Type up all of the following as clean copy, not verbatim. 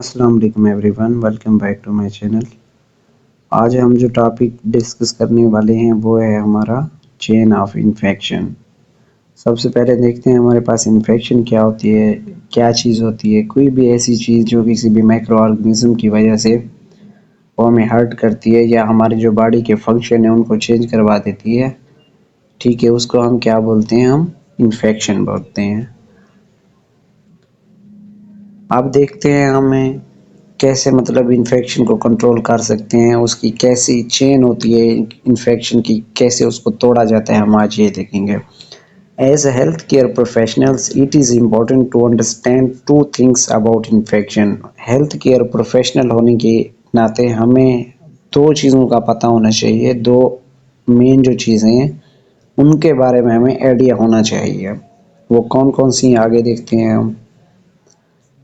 अस्सलाम वालेकुम everyone, welcome back to my channel. आज हम जो टॉपिक डिस्कस करने वाले हैं वो है हमारा चेन ऑफ इन्फेक्शन। सबसे पहले देखते हैं हमारे पास इन्फेक्शन क्या होती है, क्या चीज़ होती है। कोई भी ऐसी चीज़ जो किसी भी माइक्रो ऑर्गेनिज्म की वजह से वो हमें हर्ट करती है या हमारी जो बॉडी के फंक्शन है उनको चेंज करवा देती है, ठीक है, उसको हम क्या बोलते हैं, हम इन्फेक्शन बोलते हैं। अब देखते हैं हमें कैसे मतलब इन्फेक्शन को कंट्रोल कर सकते हैं, उसकी कैसी चेन होती है इन्फेक्शन की, कैसे उसको तोड़ा जाता है, हम आज ये देखेंगे। As a health care professionals it is important to understand two things about infection. Health care professional होने के नाते हमें दो चीज़ों का पता होना चाहिए, दो मेन जो चीज़ें हैं उनके बारे में हमें आइडिया होना चाहिए। वो कौन कौन सी आगे देखते हैं हम।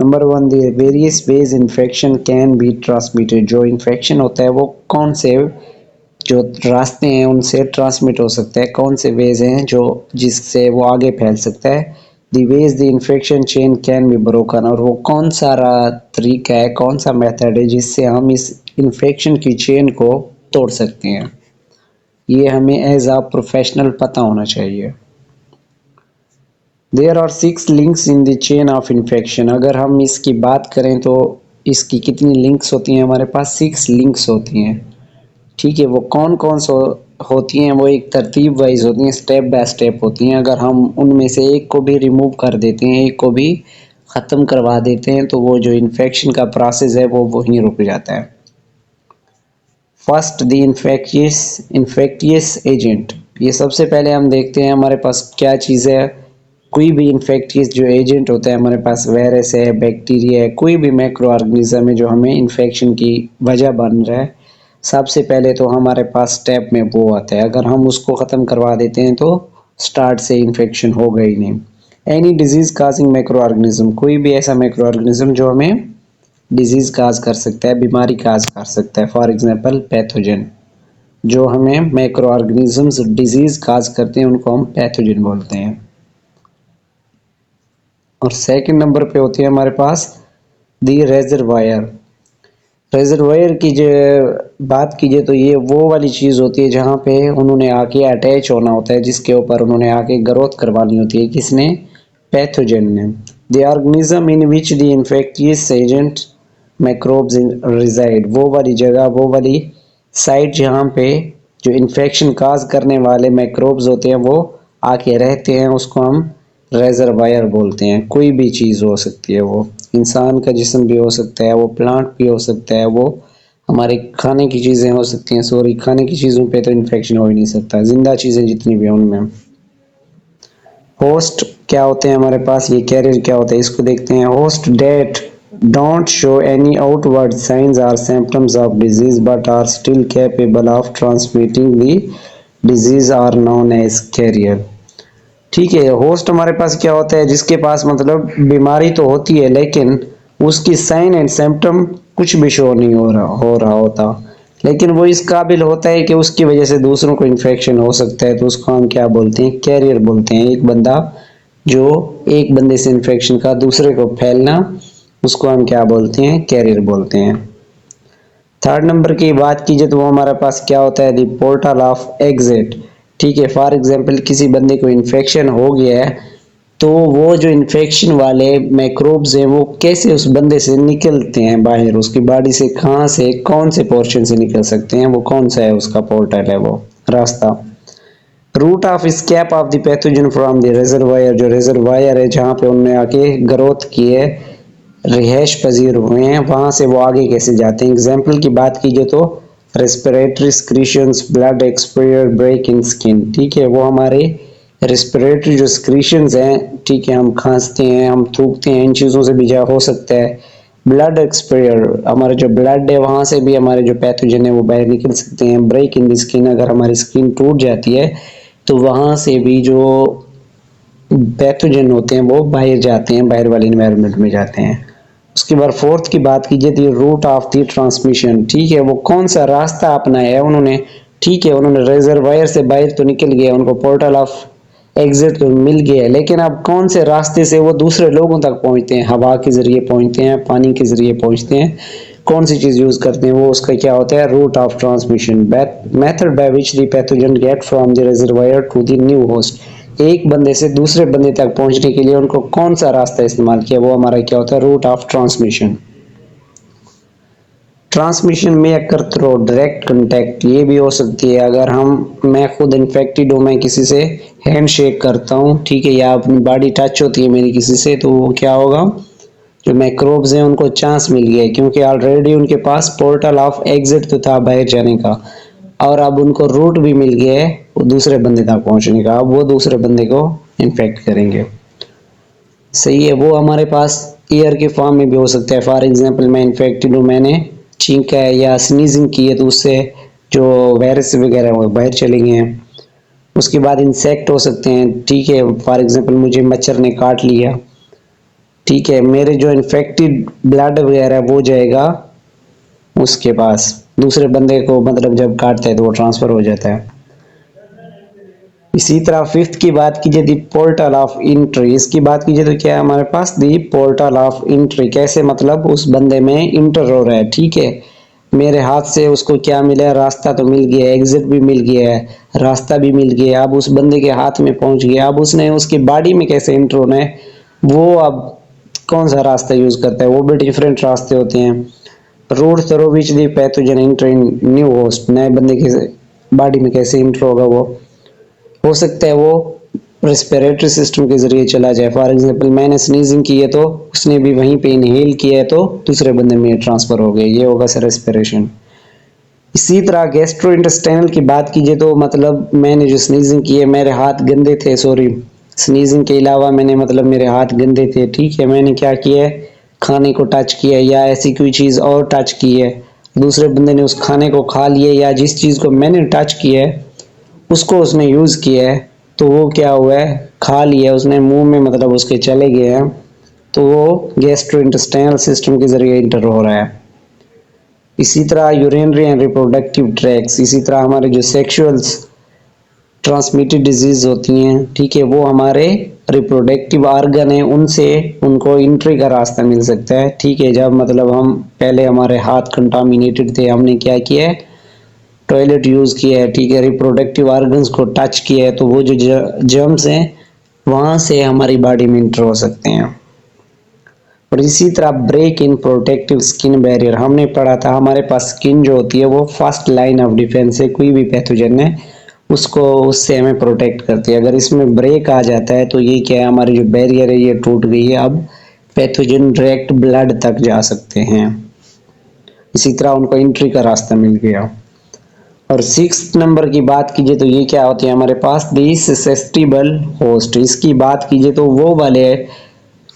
Number one, the various ways infection can be transmitted. जो इन्फेक्शन होता है वो कौन से जो रास्ते हैं उनसे ट्रांसमिट हो सकता है, कौन से वेज हैं जो जिससे वो आगे फैल सकता है। The ways the infection chain can be broken, और वो कौन सा तरीका है, कौन सा मेथड है जिससे हम इस इन्फेक्शन की चेन को तोड़ सकते हैं। ये हमें एज अ प्रोफेशनल पता होना चाहिए। There are 6 links in the chain of infection. अगर हम इसकी बात करें तो इसकी कितनी लिंक्स होती हैं, हमारे पास 6 लिंक्स होती हैं, ठीक है। वो कौन कौन सो होती हैं, वो एक तरतीब वाइज होती हैं, स्टेप बाय स्टेप होती हैं। अगर हम उनमें से एक को भी रिमूव कर देते हैं, एक को भी ख़त्म करवा देते हैं, तो वो जो इन्फेक्शन का प्रोसेस है वो वहीं रुक जाता है। First, the infectious agent. ये सबसे पहले हम देखते हैं हमारे पास क्या चीज़ है। कोई भी इन्फेक्टियस जो एजेंट होता है हमारे पास, वायरस है, बैक्टीरिया है, कोई भी माइक्रो ऑर्गेनिज्म है जो हमें इन्फेक्शन की वजह बन रहा है, सबसे पहले तो हमारे पास स्टेप में वो आता है। अगर हम उसको ख़त्म करवा देते हैं तो स्टार्ट से इन्फेक्शन हो गई नहीं। Any disease causing micro organism, कोई भी ऐसा माइक्रो ऑर्गेनिज्म जो हमें डिजीज़ काज कर सकता है, बीमारी काज कर सकता है। फॉर एग्जांपल पैथोजन, जो हमें माइक्रो ऑर्गेनिजम्स डिजीज़ काज करते हैं उनको हम पैथोजन बोलते हैं। और सेकंड नंबर पे होती है हमारे पास दी रेजरवायर। रेजरवायर की जो बात कीजिए तो ये वो वाली चीज़ होती है जहाँ पे उन्होंने आके अटैच होना होता है, जिसके ऊपर उन्होंने आके ग्रोथ करवानी होती है, किसने, पैथोजन ने। The organism in which the infectious agent microbes reside, वो वाली जगह, वो वाली साइट जहाँ पे जो इन्फेक्शन काज करने वाले माइक्रोब्स होते हैं वो आके रहते हैं, उसको हम रेजरवायर बोलते हैं। कोई भी चीज़ हो सकती है, वो इंसान का जिस्म भी हो सकता है, वो प्लांट भी हो सकता है, वो हमारे खाने की चीज़ें हो सकती हैं। सॉरी, खाने की चीज़ों पे तो इन्फेक्शन हो ही नहीं सकता, जिंदा चीज़ें जितनी भी हैं उनमें। होस्ट क्या होते हैं हमारे पास, ये कैरियर क्या होता है, इसको देखते हैं। Host that don't show any outward signs और symptoms of disease but are still capable of transmitting the disease are known as carrier. ठीक है, होस्ट हमारे पास क्या होता है, जिसके पास मतलब बीमारी तो होती है लेकिन उसकी साइन एंड सिम्टम कुछ भी शो नहीं हो रहा होता, लेकिन वो इस काबिल होता है कि उसकी वजह से दूसरों को इन्फेक्शन हो सकता है, तो उसको हम क्या बोलते हैं, कैरियर बोलते हैं। एक बंदा जो एक बंदे से इन्फेक्शन का दूसरे को फैलना, उसको हम क्या बोलते हैं, कैरियर बोलते हैं। थर्ड नंबर की बात कीजिए तो वो हमारे पास क्या होता है, दी पोर्टल ऑफ एग्जिट। ठीक है, फॉर एग्जांपल किसी बंदे को इन्फेक्शन हो गया है तो वो जो इन्फेक्शन वाले माइक्रोब्स हैं वो कैसे उस बंदे से निकलते हैं बाहर, उसकी बॉडी से कहाँ से, कौन से पोर्शन से निकल सकते हैं, वो कौन सा है उसका पोर्टल है, वो रास्ता। Route of escape of the pathogen from the reservoir, जो रिजर्वायर है जहाँ पे उनने आके ग्रोथ की है, रिहाइश पजीर हुए हैं, वहां से वो आगे कैसे जाते हैं। एग्जाम्पल की बात कीजिए तो respiratory secretions, blood exposure, break in skin. ठीक है, वो हमारे रेस्पिरेटरी जो स्क्रीशंस हैं, ठीक है, हम खांसते हैं, हम थूकते हैं, इन चीज़ों से भी जा हो सकता है। ब्लड एक्सपोजर, हमारा जो ब्लड है वहाँ से भी हमारे जो पैथोजन है वो बाहर निकल सकते हैं। ब्रेक इन द स्किन, अगर हमारी स्किन टूट जाती है तो वहाँ से भी जो पैथोजन होते हैं वो बाहर जाते हैं, बाहर वाले इन्वायरमेंट में जाते हैं। उसके बाद फोर्थ की बात कीजिए तो रूट ऑफ द ट्रांसमिशन। ठीक है, वो कौन सा रास्ता अपनाया है उन्होंने। ठीक है, उन्होंने रिजर्वायर से बाहर तो निकल गया, उनको पोर्टल ऑफ एग्जिट तो मिल गया है, लेकिन अब कौन से रास्ते से वो दूसरे लोगों तक पहुंचते हैं? हवा के जरिए पहुंचते हैं, पानी के जरिए पहुंचते हैं, कौन सी चीज यूज करते हैं? वो उसका क्या होता है? Route of transmission, method by which the pathogen get from the reservoir to the new host. एक बंदे से दूसरे बंदे तक पहुंचने के लिए उनको कौन सा रास्ता इस्तेमाल किया? वो हमारा क्या होता है? Route of transmission. ट्रांसमिशन में अकर थ्रू डायरेक्ट कांटेक्ट, ये भी हो सकती है अगर मैं खुद इन्फेक्टेड हूँ, मैं किसी से हैंड शेक करता हूँ, ठीक है, या अपनी बॉडी टच होती है मेरी किसी से, तो वो क्या होगा? जो मैक्रोब्स हैं उनको चांस मिल गया है, क्योंकि ऑलरेडी उनके पास पोर्टल ऑफ एग्जिट तो था बाहर जाने का, और अब उनको रूट भी मिल गया है वो दूसरे बंदे तक पहुंचने का। अब वो दूसरे बंदे को इन्फेक्ट करेंगे। सही है। वो हमारे पास एयर के फॉर्म में भी हो सकता है। फॉर एग्जांपल मैं इन्फेक्टेड हूँ, मैंने छींका है या स्नीजिंग की है, तो उससे जो वायरस वगैरह वो बाहर चले गए हैं। उसके बाद इंसेक्ट हो सकते हैं, ठीक है, फॉर एग्जांपल मुझे मच्छर ने काट लिया, ठीक है, मेरे जो इन्फेक्टेड ब्लड वगैरह वो जाएगा उसके पास, दूसरे बंदे को मतलब जब काटता है तो वो ट्रांसफर हो जाता है। इसी तरह फिफ्थ की बात कीजिए, दी पोर्टल ऑफ एंट्री, इसकी बात कीजिए तो क्या है हमारे पास? दी पोर्टल ऑफ एंट्री कैसे? मतलब उस बंदे में इंटर हो रहा है, ठीक है, मेरे हाथ से उसको क्या मिला है? रास्ता तो मिल गया है, एग्जिट भी मिल गया है, रास्ता भी मिल गया है, अब उस बंदे के हाथ में पहुंच गया। अब उसने उसकी बॉडी में कैसे इंटर होना है, वो अब कौन सा रास्ता यूज करता है? वो भी डिफरेंट रास्ते होते हैं। Route through which the pathogen enter in new host, नए बंदे के बॉडी में कैसे इंटर होगा? वो हो सकता है वो रेस्पिरेटरी सिस्टम के जरिए चला जाए। फॉर एग्जांपल मैंने स्नीजिंग की है तो उसने भी वहीं पे इनहेल किया है तो दूसरे बंदे में ट्रांसफर हो गया, ये होगा सर रेस्पिरेशन। इसी तरह गैस्ट्रोइंटेस्टाइनल की बात कीजिए तो मतलब मैंने जो स्नीजिंग की है, मेरे हाथ गंदे थे, सॉरी, स्नीजिंग के अलावा मैंने मतलब मेरे हाथ गंदे थे, ठीक है, मैंने क्या किया है? खाने को टच किया या ऐसी कोई चीज़ और टच की है, दूसरे बंदे ने उस खाने को खा लिया या जिस चीज़ को मैंने टच किया है उसको उसने यूज़ किया है, तो वो क्या हुआ है? खा लिया उसने, मुंह में मतलब उसके चले गए हैं, तो वो गैस्ट्रोइंटेस्टाइनल सिस्टम के जरिए इंटर हो रहा है। इसी तरह यूरिनरी एंड रिप्रोडक्टिव ट्रैक्ट्स, इसी तरह हमारे जो सेक्सुअल्स ट्रांसमिटेड डिजीज होती हैं, ठीक है, वो हमारे रिप्रोडक्टिव ऑर्गन है, उनसे उनको एंट्री का रास्ता मिल सकता है, ठीक है, जब मतलब हम पहले हमारे हाथ कंटामिनेटेड थे, हमने क्या किया है? टॉयलेट यूज किया है, ठीक है, रिप्रोडक्टिव ऑर्गन्स को टच किया है, तो वो जो जर्म्स हैं वहां से हमारी बॉडी में इंटर हो सकते हैं। और इसी तरह break in protective skin barrier, हमने पढ़ा था हमारे पास स्किन जो होती है वो फर्स्ट लाइन ऑफ डिफेंस है, कोई भी पैथोजन है उसको उससे हमें प्रोटेक्ट करती है। अगर इसमें ब्रेक आ जाता है तो ये क्या है? हमारी जो बैरियर है ये टूट गई है, अब पैथोजन डायरेक्ट ब्लड तक जा सकते हैं। इसी तरह उनको एंट्री का रास्ता मिल गया। और सिक्स नंबर की बात कीजिए तो ये क्या होती है हमारे पास? दी ससेप्टिबल होस्ट, इसकी बात कीजिए तो वो वाले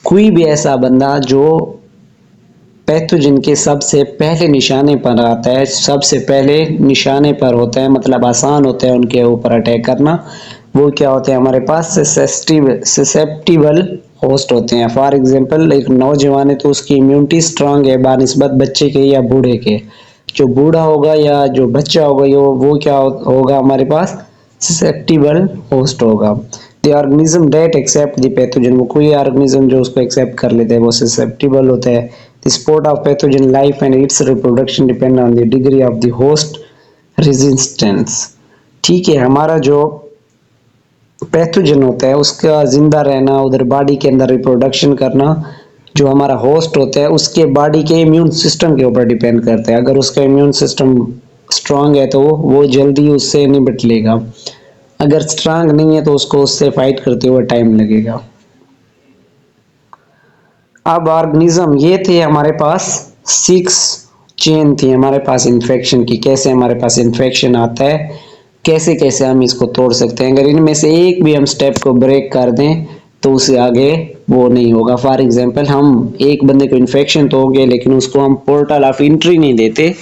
कोई भी ऐसा बंदा जो पैथोजन के सबसे पहले निशाने पर आता है, सबसे पहले निशाने पर होता है, मतलब आसान होता है उनके ऊपर अटैक करना, वो क्या होते हैं हमारे पास? ससेप्टिबल होस्ट होते हैं। फॉर एग्जांपल एक नौजवान है तो उसकी इम्यूनिटी स्ट्रांग है बानिस्बत बच्चे के या बूढ़े के। जो बूढ़ा होगा या जो बच्चा होगा वो क्या होगा हमारे पास? ससेप्टिबल होस्ट होगा। The organism that accept the pathogen, वो कोई ऑर्गेनिज्म जो उसको एक्सेप्ट कर लेते हैं वो ससेप्टिबल होता है। The sport of pathogen life and it's reproduction depend on the degree of the host resistance, ठीक है, हमारा जो पैथोजन होता है उसका जिंदा रहना, उधर बॉडी के अंदर रिप्रोडक्शन करना, जो हमारा होस्ट होता है उसके बॉडी के इम्यून सिस्टम के ऊपर डिपेंड करता है। अगर उसका इम्यून सिस्टम स्ट्रांग है तो वो जल्दी उससे निपट लेगा, अगर स्ट्रांग नहीं है तो उसको उससे फाइट करते हुए टाइम लगेगा। अब ऑर्गेनिज्म ये थे हमारे पास, 6 चेन थी हमारे पास इन्फेक्शन की, कैसे हमारे पास इन्फेक्शन आता है, कैसे कैसे हम इसको तोड़ सकते हैं। अगर इनमें से एक भी हम स्टेप को ब्रेक कर दें तो उससे आगे वो नहीं होगा। फॉर एग्जांपल हम एक बंदे को इन्फेक्शन तो हो गया लेकिन उसको हम पोर्टल ऑफ एंट्री नहीं देते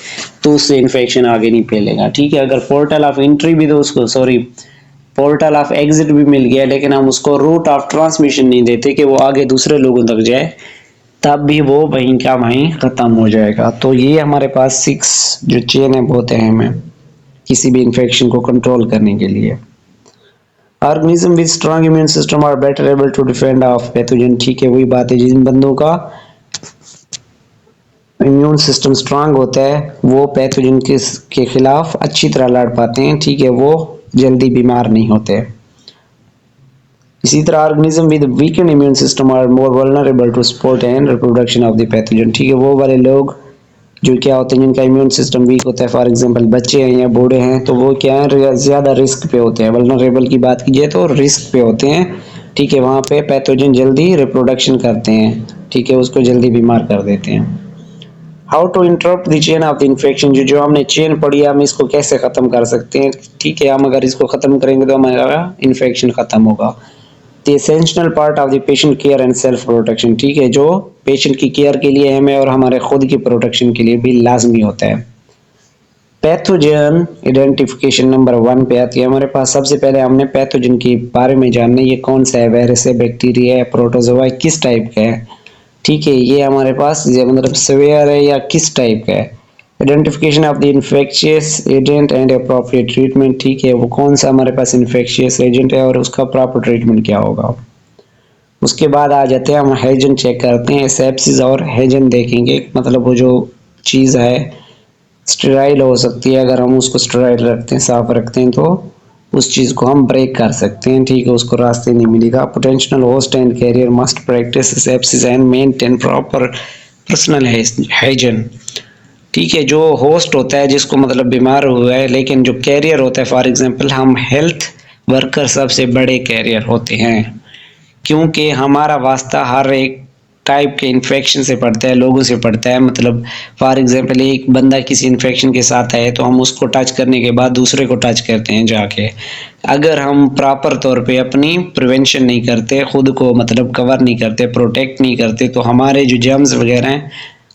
तो उससे इन्फेक्शन आगे नहीं फैलेगा, ठीक है। अगर पोर्टल ऑफ एंट्री भी दो उसको, सॉरी, पोर्टल ऑफ एग्जिट भी मिल गया लेकिन हम उसको रूट ऑफ ट्रांसमिशन नहीं देते कि वो आगे दूसरे लोगों तक जाए, तब भी वो वहीं का वहीं खत्म हो जाएगा। तो ये हमारे पास 6 जो चेन है बहुत अहम है किसी भी इन्फेक्शन को कंट्रोल करने के लिए। Organism with strong immune system are better able to defend off pathogen. ठीक है, वही बात है, जिन बंदों का इम्यून सिस्टम स्ट्रांग होता है वो पैथोजन के खिलाफ अच्छी तरह लड़ पाते हैं। ठीक है, वो जल्दी बीमार नहीं होते। इसी तरह organism with weakened immune system are more vulnerable to support and reproduction of the pathogen. ठीक है, वो वाले लोग जो क्या होते हैं जिनका इम्यून सिस्टम वीक होता है, फॉर एग्जांपल बच्चे हैं या बूढ़े हैं, तो वो क्या है ज़्यादा रिस्क पे होते हैं। वल्नरेबल की बात कीजिए तो रिस्क पे होते हैं। ठीक है, वहाँ पे पैथोजन जल्दी रिप्रोडक्शन करते हैं। ठीक है, उसको जल्दी बीमार कर देते हैं। How to interrupt the chain of the infection, जो हमने चेन पढ़ी है हम इसको कैसे ख़त्म कर सकते हैं। ठीक है, हम अगर इसको ख़त्म करेंगे तो हमारा इन्फेक्शन ख़त्म होगा। The essential part of the patient care and self protection. ठीक है, जो पेशेंट की केयर के लिए हमें और हमारे खुद की प्रोटेक्शन के लिए भी लाजमी होता है। पैथोजन आइडेंटिफिकेशन नंबर 1 पे आती है हमारे पास। सबसे पहले हमने पैथोजन के बारे में जानना है, ये कौन सा है, वायरस है, बैक्टीरिया है, प्रोटोजोआ है, किस टाइप का है। ठीक है, ये हमारे पास ये मतलब सेवियर है या किस टाइप का है। Identification of the infectious agent and appropriate treatment. ठीक है, वो कौन सा हमारे पास इन्फेक्शियस एजेंट है और उसका प्रॉपर ट्रीटमेंट क्या होगा। उसके बाद आ जाते हैं हम हेजन चेक करते हैं, सेप्सिस और हेजन देखेंगे, मतलब वो जो चीज़ है स्टेराइल हो सकती है, अगर हम उसको स्टेराइल रखते हैं, साफ रखते हैं, तो उस चीज़ को हम ब्रेक कर सकते हैं। ठीक है, उसको रास्ते नहीं मिलेगा। Potential host and carrier must practice sepsis and maintain proper personal hygiene. ठीक है, जो होस्ट होता है जिसको मतलब बीमार हुआ है, लेकिन जो कैरियर होता है, फॉर एग्जांपल हम हेल्थ वर्कर सबसे बड़े कैरियर होते हैं, क्योंकि हमारा वास्ता हर एक टाइप के इन्फेक्शन से पड़ता है, लोगों से पड़ता है। मतलब फॉर एग्जांपल एक बंदा किसी इन्फेक्शन के साथ है तो हम उसको टच करने के बाद दूसरे को टच करते हैं जाके। अगर हम प्रॉपर तौर पे अपनी प्रिवेंशन नहीं करते, खुद को मतलब कवर नहीं करते, प्रोटेक्ट नहीं करते, तो हमारे जो जर्म्स वगैरह हैं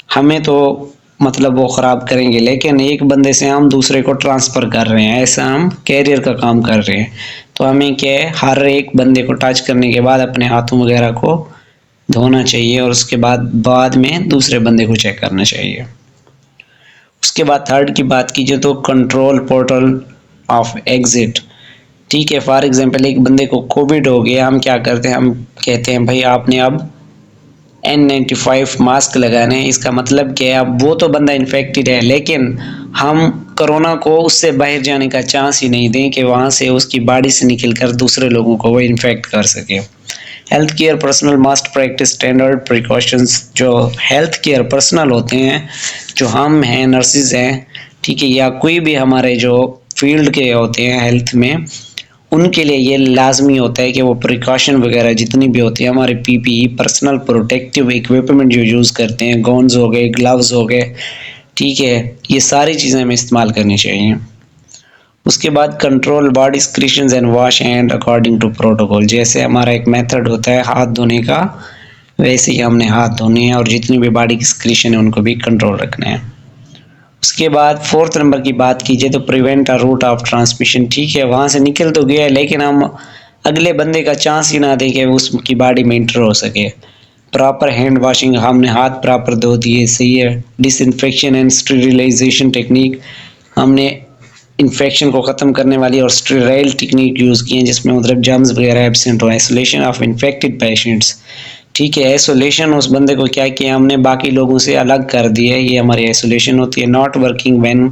हमें तो मतलब वो ख़राब करेंगे, लेकिन एक बंदे से हम दूसरे को ट्रांसफ़र कर रहे हैं, ऐसा हम कैरियर का काम कर रहे हैं। तो हमें क्या है, हर एक बंदे को टच करने के बाद अपने हाथों वगैरह को धोना चाहिए और उसके बाद में दूसरे बंदे को चेक करना चाहिए। उसके बाद थर्ड की बात कीजिए तो कंट्रोल पोर्टल ऑफ एग्जिट। ठीक है, फॉर एग्जांपल एक बंदे को कोविड हो गया, हम क्या करते हैं, हम कहते हैं भाई आपने अब N95 मास्क लगाना है। इसका मतलब क्या है, अब वो तो बंदा इन्फेक्टेड है, लेकिन हम कोरोना को उससे बाहर जाने का चांस ही नहीं दें कि वहाँ से उसकी बॉडी से निकलकर दूसरे लोगों को वो इन्फेक्ट कर सके। Health care personal must practice standard precautions. जो हेल्थ केयर पर्सनल होते हैं, जो हम हैं, नर्सिस हैं, ठीक है, या कोई भी हमारे जो फील्ड के होते हैं हेल्थ में, उनके लिए ये लाजमी होता है कि वो प्रिकॉशन वगैरह जितनी भी होती है, हमारे पीपीई पर्सनल प्रोटेक्टिव इक्विपमेंट जो यूज़ करते हैं, गॉन्स हो गए, ग्लव्स हो गए, ठीक है, ये सारी चीज़ें हमें इस्तेमाल करनी चाहिए। उसके बाद control body secretions and wash hand according to protocol. जैसे हमारा एक मेथड होता है हाथ धोने का, वैसे ही हमने हाथ धोने हैं और जितनी भी बॉडी की स्क्रीशन है उनको भी कंट्रोल रखना है। उसके बाद फोर्थ नंबर की बात कीजिए तो prevent a route of transmission. ठीक है, वहाँ से निकल तो गया है, लेकिन हम अगले बंदे का चांस ही ना दें कि उसकी बॉडी में इंटर हो सके। प्रॉपर हैंड वॉशिंग, हमने हाथ प्रॉपर धो दिए, सही है। डिसइंफेक्शन एंड स्टेरिलाइजेशन टेक्निक, हमने इन्फेक्शन को ख़त्म करने वाली और स्टेराइल टेक्निक यूज़ की है, जिसमें मतलब जर्म्स वगैरह एब्सेंट हो। Isolation of infected patients. ठीक है, आइसोलेशन, उस बंदे को क्या किया हमने, बाकी लोगों से अलग कर दिया है, ये हमारी आइसोलेशन होती है। Not working when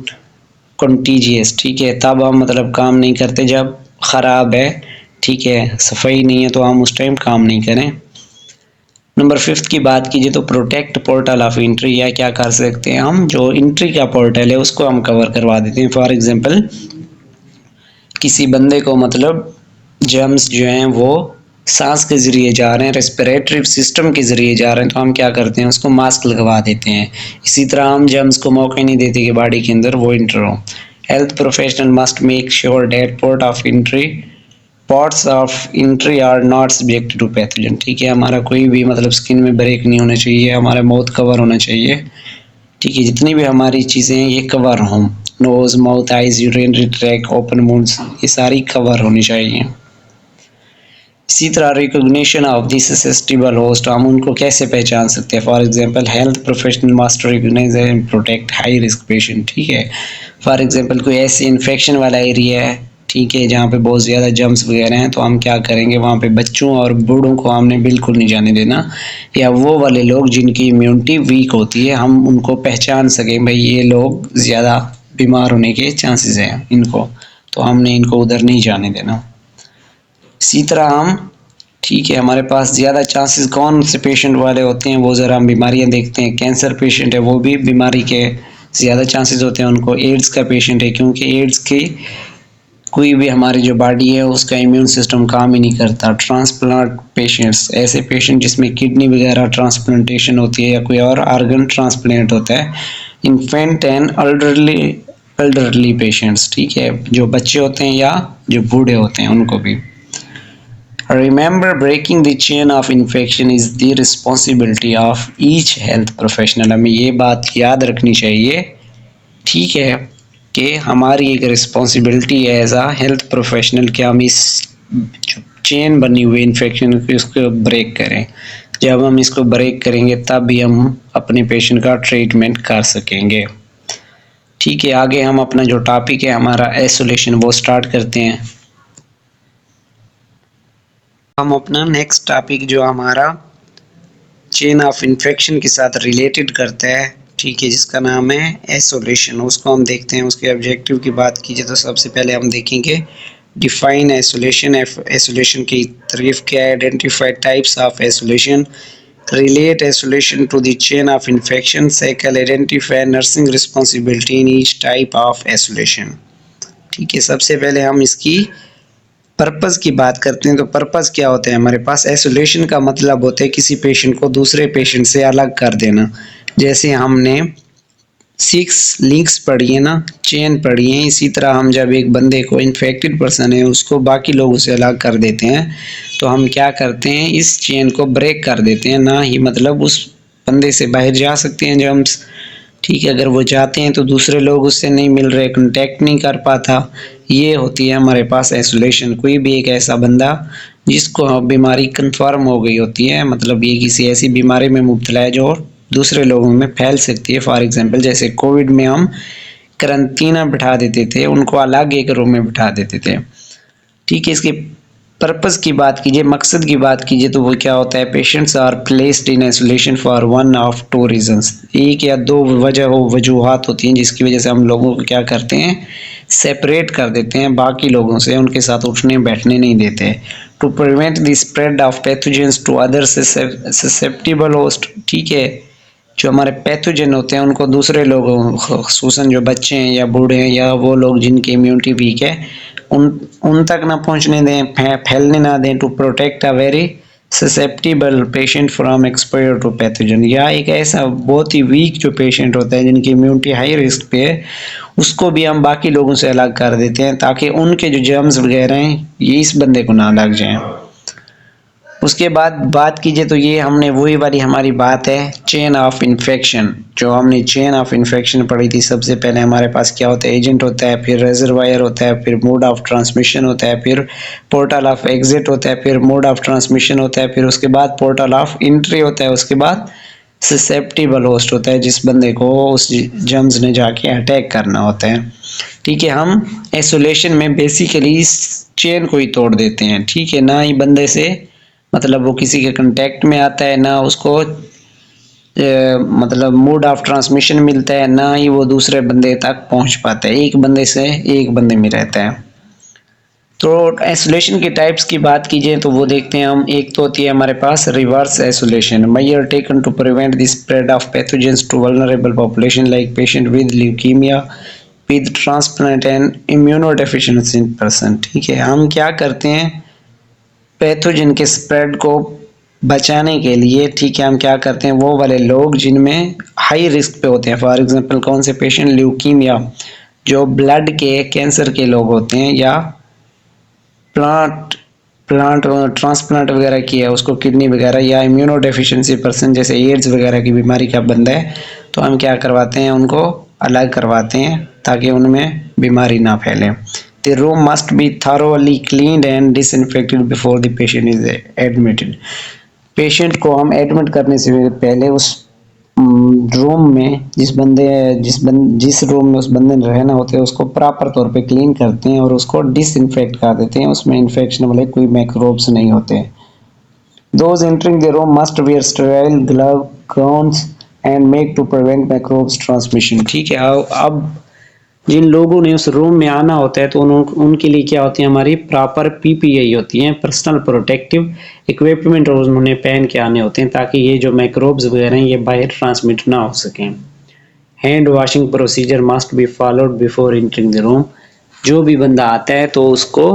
contiguous. ठीक है, तब हम मतलब काम नहीं करते जब ख़राब है, ठीक है, सफाई नहीं है, तो हम उस टाइम काम नहीं करें। नंबर 5 की बात कीजिए तो प्रोटेक्ट पोर्टल ऑफ एंट्री। या क्या कर सकते हैं हम, जो एंट्री का पोर्टल है उसको हम कवर करवा देते हैं। फॉर एग्जांपल किसी बंदे को मतलब जर्म्स जो हैं वो सांस के ज़रिए जा रहे हैं, रेस्पिरेटरी सिस्टम के ज़रिए जा रहे हैं, तो हम क्या करते हैं, उसको मास्क लगवा देते हैं। इसी तरह हम जर्म्स को मौका नहीं देते कि बॉडी के अंदर वो इंटर हो। Health professional must make sure that ports of entry are not subject to pathogen. ठीक है, हमारा कोई भी मतलब स्किन में ब्रेक नहीं होना चाहिए, हमारा माउथ कवर होना चाहिए। ठीक है, जितनी भी हमारी चीज़ें हैं ये कवर हों, nose, mouth, eyes, urinary tract, open wounds, ये सारी कवर होनी चाहिए। इसी तरह recognition of the susceptible host, हम उनको कैसे पहचान सकते हैं। For example health professional must recognise and protect high risk patient. ठीक है, फॉर एग्जांपल कोई ऐसे इन्फेक्शन वाला एरिया है ठीक है, जहाँ पे बहुत ज़्यादा जर्म्स वगैरह हैं, तो हम क्या करेंगे, वहाँ पे बच्चों और बूढ़ों को हमने बिल्कुल नहीं जाने देना, या वो वाले लोग जिनकी इम्यूनिटी वीक होती है, हम उनको पहचान सकें भाई ये लोग ज़्यादा बीमार होने के चांसेस हैं इनको, तो हमने इनको उधर नहीं जाने देना। इसी तरह हम, ठीक है, हमारे पास ज़्यादा चांसेस कौन से पेशेंट वाले होते हैं, वो ज़रा हम बीमारियां देखते हैं। कैंसर पेशेंट है, वो भी बीमारी के ज़्यादा चांसेस होते हैं उनको। एड्स का पेशेंट है, क्योंकि एड्स की कोई भी हमारी जो बॉडी है उसका इम्यून सिस्टम काम ही नहीं करता। ट्रांसप्लांट पेशेंट्स, ऐसे पेशेंट जिसमें किडनी वगैरह ट्रांसप्लांटेशन होती है या कोई और ऑर्गन ट्रांसप्लांट होता है। इन्फेंट एंड एल्डरली पेशेंट्स, ठीक है, जो बच्चे होते हैं या जो बूढ़े होते हैं उनको भी। Remember, breaking the chain of infection is the responsibility of each health professional। हमें ये बात याद रखनी चाहिए, ठीक है, कि हमारी एक रिस्पॉन्सिबिलिटी है एज अ हेल्थ प्रोफेशनल कि हम इस चेन बनी हुई इन्फेक्शन की उसको ब्रेक करें। जब हम इसको ब्रेक करेंगे तब भी हम अपने पेशेंट का ट्रीटमेंट कर सकेंगे। ठीक है, आगे हम अपना जो टॉपिक है हमारा आइसोलेशन वो स्टार्ट करते हैं। हम अपना नेक्स्ट टॉपिक जो हमारा चेन ऑफ इन्फेक्शन के साथ रिलेटेड करता है, ठीक है, जिसका नाम है आइसोलेशन, उसको हम देखते हैं। उसके ऑब्जेक्टिव की बात कीजिए तो सबसे पहले हम देखेंगे डिफाइन आइसोलेशन। आइसोलेशन की तारीफ क्या है, identify types of isolation, relate isolation to the chain of infection, cycle, identify nursing responsibility in each type of isolation। ठीक है, सबसे पहले हम इसकी पर्पस की बात करते हैं। तो पर्पस क्या होता है हमारे पास, आइसोलेशन का मतलब होता है किसी पेशेंट को दूसरे पेशेंट से अलग कर देना। जैसे हमने 6 लिंक्स पढ़ी है ना, चेन पढ़ी है, इसी तरह हम जब एक बंदे को इन्फेक्टेड पर्सन है उसको बाकी लोगों से अलग कर देते हैं तो हम क्या करते हैं, इस चेन को ब्रेक कर देते हैं। ना ही मतलब उस बंदे से बाहर जा सकते हैं जर्म्स, ठीक है, अगर वो जाते हैं तो दूसरे लोग उससे नहीं मिल रहे, कांटेक्ट नहीं कर पाता। ये होती है हमारे पास आइसोलेशन। कोई भी एक ऐसा बंदा जिसको बीमारी कंफर्म हो गई होती है, मतलब ये किसी ऐसी बीमारी में मुब्तला है जो दूसरे लोगों में फैल सकती है। फॉर एग्जांपल जैसे कोविड में हम करंटीना बिठा देते थे, उनको अलग एक रूम में बिठा देते थे। ठीक है, इसके पर्पस की बात कीजिए, मकसद की बात कीजिए तो वो क्या होता है, patients are placed in isolation for one of 2 reasons. एक या दो वजूहात होती हैं जिसकी वजह से हम लोगों को क्या करते हैं, सेपरेट कर देते हैं बाकी लोगों से, उनके साथ उठने बैठने नहीं देते। To prevent the spread of pathogens to other susceptible host, ठीक है, जो हमारे पैथोजन होते हैं उनको दूसरे लोगों, खुसूसन जो बच्चे हैं या बूढ़े हैं या वो लोग जिनकी इम्यूनिटी वीक है, उन तक ना पहुंचने दें, फैलने ना दें। To protect a very susceptible patient from exposure to pathogen, या एक ऐसा बहुत ही वीक जो पेशेंट होता है जिनकी इम्यूनिटी हाई रिस्क पे है, उसको भी हम बाकी लोगों से अलग कर देते हैं ताकि उनके जो जर्म्स वगैरह हैं ये इस बंदे को ना लग जाएं। उसके बाद बात कीजिए तो ये हमने वही वाली हमारी बात है चेन ऑफ इन्फेक्शन। जो हमने चेन ऑफ इन्फेक्शन पढ़ी थी, सबसे पहले हमारे पास क्या होता है, एजेंट होता है, फिर रिजर्वायर होता है, फिर मोड ऑफ ट्रांसमिशन होता है, फिर पोर्टल ऑफ एग्जिट होता है, फिर मोड ऑफ ट्रांसमिशन होता है, फिर उसके बाद पोर्टल ऑफ एंट्री होता है, उसके बाद ससेप्टिबल होस्ट होता है जिस बंदे को उस जर्म्स ने जाके अटैक करना होता है। ठीक है, हम आइसोलेशन में बेसिकली इस चेन को ही तोड़ देते हैं। ठीक है, ना ही बंदे से मतलब वो किसी के कांटेक्ट में आता है, ना उसको मतलब मोड ऑफ ट्रांसमिशन मिलता है, ना ही वो दूसरे बंदे तक पहुंच पाता है, एक बंदे से एक बंदे में रहता है। तो आइसोलेशन के टाइप्स की बात कीजिए तो वो देखते हैं हम। एक तो होती है हमारे पास reverse isolation, measure taken to prevent the spread of pathogens to vulnerable population like patient with leukaemia, with transplant and immunodeficiency person. ठीक है, हम क्या करते हैं पैथोजन के स्प्रेड को बचाने के लिए, ठीक है, हम क्या करते हैं, वो वाले लोग जिनमें हाई रिस्क पे होते हैं, फॉर एग्जांपल कौन से पेशेंट, ल्यूकीमिया, जो ब्लड के कैंसर के लोग होते हैं, या प्लांट ट्रांसप्लांट वगैरह की है उसको किडनी वगैरह, या इम्यूनोडेफिशिएंसी पर्सन जैसे एड्स वगैरह की बीमारी का बंदा है, तो हम क्या करवाते हैं, उनको अलग करवाते हैं ताकि उनमें बीमारी ना फैले। The room must be thoroughly cleaned and disinfected before the patient is admitted। Patient को हम एडमिट करने से पहले उस रूम में जिस रूम में उस बंदे ने रहना होता है उसको प्रॉपर तौर पे क्लीन करते हैं और उसको डिसइंफेक्ट कर देते हैं, उसमें इन्फेक्शन वाले कोई माइक्रोब्स नहीं होते। Those entering the room must wear sterile glove, gowns and make to prevent microbes transmission। ठीक है, अब जिन लोगों ने उस रूम में आना होता है तो उनके लिए क्या होती है, हमारी प्रॉपर पीपीई होती है, पर्सनल प्रोटेक्टिव इक्विपमेंट, और उन्होंने पहन के आने होते हैं ताकि ये जो माइक्रोब्स वगैरह हैं ये बाहर ट्रांसमिट ना हो सकें। Hand washing procedure must be followed before entering the room. जो भी बंदा आता है तो उसको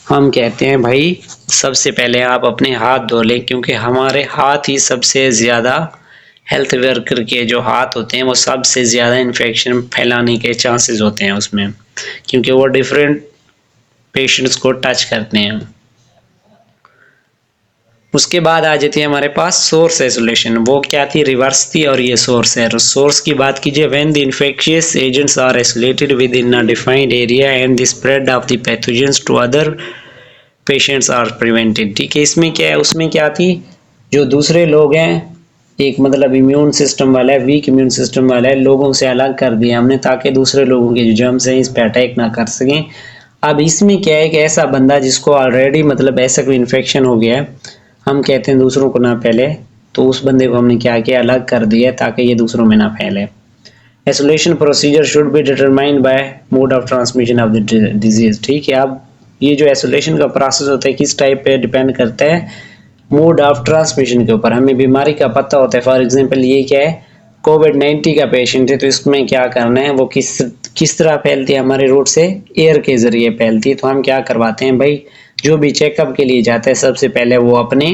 हम कहते हैं भाई सबसे पहले आप अपने हाथ धो लें, क्योंकि हमारे हाथ ही सबसे ज़्यादा, हेल्थ वर्कर के जो हाथ होते हैं वो सबसे ज़्यादा इन्फेक्शन फैलाने के चांसेस होते हैं उसमें, क्योंकि वो डिफरेंट पेशेंट्स को टच करते हैं। उसके बाद आ जाती है हमारे पास सोर्स आइसोलेशन। वो क्या थी, रिवर्स थी, और ये सोर्स है। सोर्स की बात कीजिए, when the infectious agents are isolated within a defined area and the spread of the pathogens to other patients are prevented. ठीक है, इसमें क्या है, उसमें क्या थी, जो दूसरे लोग हैं, एक मतलब इम्यून सिस्टम वाला है, वीक इम्यून सिस्टम वाला है, लोगों से अलग कर दिया हमने ताकि दूसरे लोगों के जो जर्म्स हैं इस पे अटैक ना कर सकें। अब इसमें क्या है कि ऐसा बंदा जिसको ऑलरेडी मतलब ऐसा कोई इन्फेक्शन हो गया है, हम कहते हैं दूसरों को ना फैले, तो उस बंदे को हमने क्या किया, अलग कर दिया ताकि ये दूसरों में ना फैले। Isolation procedure should be determined by mode of transmission of the disease. ठीक है, अब ये जो आइसोलेशन का प्रोसेस होता है किस टाइप पे डिपेंड करता है, मोड ऑफ ट्रांसमिशन के ऊपर। हमें बीमारी का पता होता है, फॉर एग्जांपल ये क्या है, कोविड-19 का पेशेंट है, तो इसमें क्या करना है, वो किस तरह फैलती है, हमारे रूट से एयर के जरिए फैलती है। तो हम क्या करवाते हैं भाई, जो भी चेकअप के लिए जाता है सबसे पहले वो अपने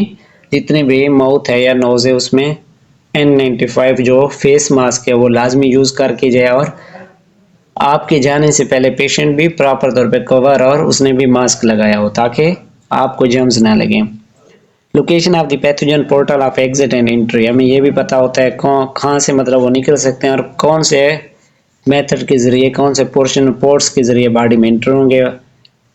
जितने भी माउथ है या नोज है उसमें N95 जो फेस मास्क है वो लाजमी यूज करके जाए, और आपके जाने से पहले पेशेंट भी प्रॉपर तौर पे कवर और उसने भी मास्क लगाया हो ताकि आपको जर्म्स ना लगे। Location of the pathogen, portal of exit and entry. हमें ये भी पता होता है कहाँ से मतलब वो निकल सकते हैं और कौन से मेथड के जरिए, कौन से पोर्ट्स के जरिए बॉडी में एंटर होंगे।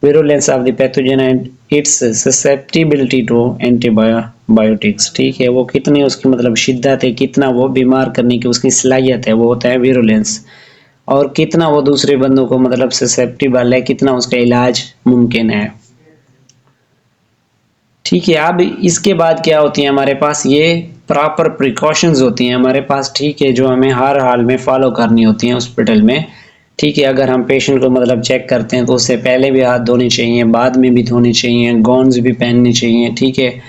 Virulence of the pathogen and its susceptibility to antibiotics. ठीक है, वो कितनी उसकी मतलब शिद्दत है, कितना वो बीमार करने की उसकी सलाहियत है, वो होता है विरुलेंस, और कितना वो दूसरे बंदों को मतलब ससेप्टिबल है, कितना उसका इलाज मुमकिन है। ठीक है, अब इसके बाद क्या होती है हमारे पास, ये प्रॉपर प्रिकॉशंस होती हैं हमारे पास। ठीक है, जो हमें हर हाल में फॉलो करनी होती हैं हॉस्पिटल में। ठीक है, अगर हम पेशेंट को मतलब चेक करते हैं तो उससे पहले भी हाथ धोने चाहिए, बाद में भी धोने चाहिए, गाउन्स भी पहनने चाहिए। ठीक है,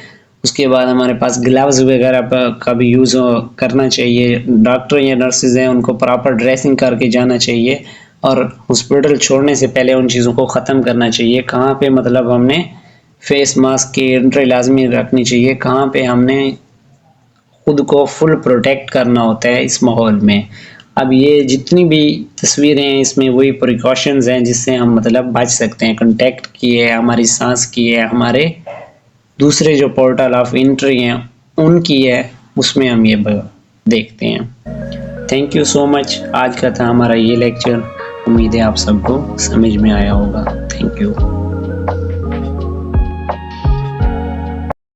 उसके बाद हमारे पास ग्लव्स वगैरह का भी यूज़ करना चाहिए। डॉक्टर या नर्सेज हैं उनको प्रॉपर ड्रेसिंग करके जाना चाहिए, और हॉस्पिटल छोड़ने से पहले उन चीज़ों को ख़त्म करना चाहिए। कहाँ पे मतलब हमने फेस मास्क की एंट्री लाजमी रखनी चाहिए, कहाँ पे हमने खुद को फुल प्रोटेक्ट करना होता है इस माहौल में। अब ये जितनी भी तस्वीरें हैं इसमें वही प्रिकॉशंस हैं जिससे हम मतलब बच सकते हैं। कांटेक्ट की है, हमारी सांस की है, हमारे दूसरे जो पोर्टल ऑफ एंट्री हैं उनकी है, उसमें हम ये देखते हैं। Thank you so much. आज का था हमारा ये लेक्चर, उम्मीद है आप सबको समझ में आया होगा। Thank you.